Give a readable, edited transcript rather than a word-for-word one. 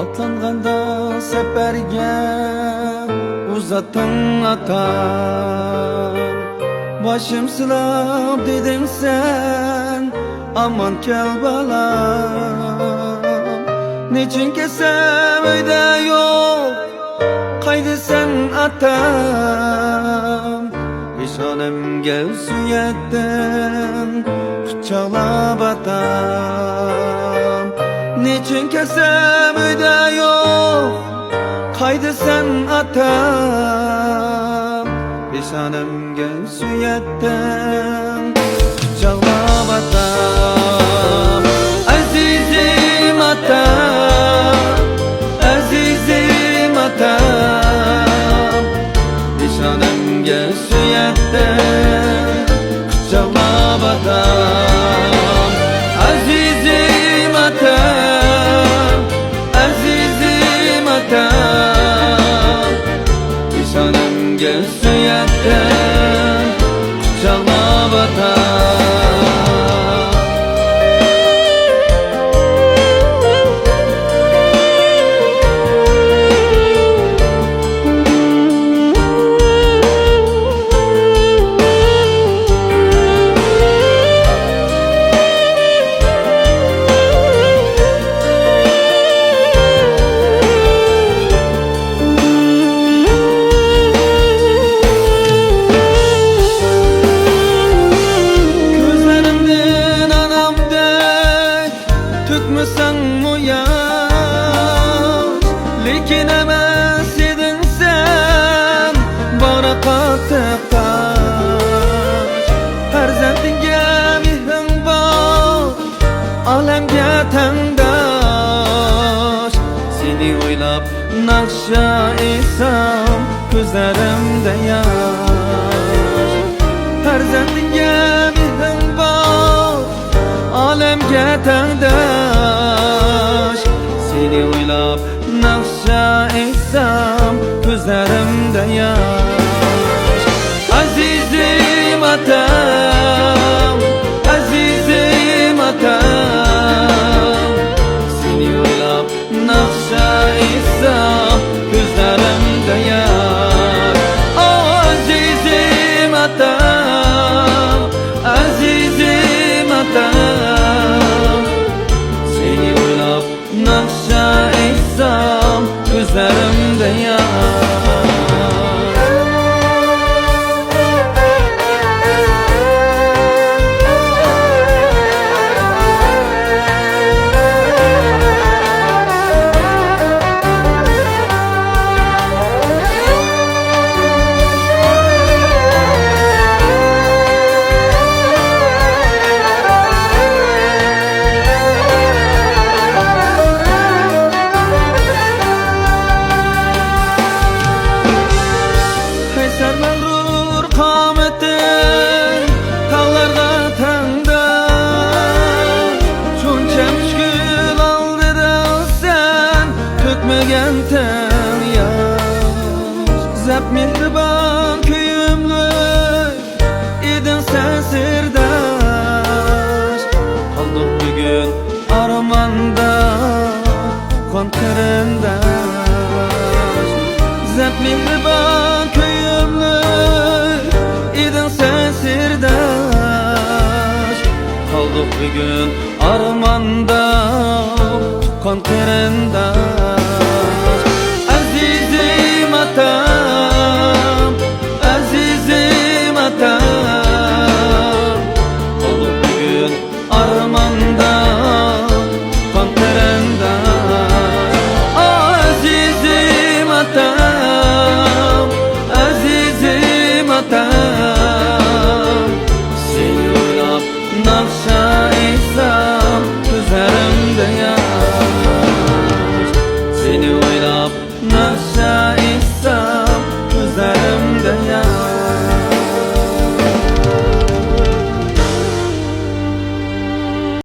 Atlanganda seferge uzattın atam. Başım sılap dedin sen, aman kel balam. Niçin kesem öyle yok, kaydı sen atam. İşanemge süyetten kucağlap atam. Niçin kesem öyle yok, kaydı sen atam. Peşanemge süyetten kucağlap atam. Azizim atam, azizim atam. Peşanemge süyetten kucağlap atam. Azizim atam, azizim atam. Peşanemge süyetten kucağlap atam. Tükmüsen mu yaş, lekin emas edin sen bana qattiq taş. Farzandinga mehring bor, olamga tengdosh. Seni o'ylab naqsha etsam ko'zlarimda yosh. Farzandinga mehring bor, olamga tengdosh. Seni o'ylab naqsha etsam ko'zlarimda yosh. Azizim atam, azizim atam. Seni o'ylab naqsha etsam ko'zlarimda yosh. Azizim atam, azizim atam. Seni o'ylab naqsha etsam ko'zlarimda yosh. Mağrur qametin tağlarda tengdosh. Shuncha mushkul oldida sen to'kmagan tan yosh. Zab mehribon kuyimli edin sen sirdosh. Qoldik bugun armonda qon qarindosh. Zab mehribon edin sen sirdosh. Qoldik bugun armonda tuqqan qarindosh. Azizim atam, azizim atam. Qoldik bugun armonda tuqqan qarindosh. Azizim atam, azizim atam. Seni o'ylab naqsha etsam ko'zlarimda yosh. Seni o'ylab naqsha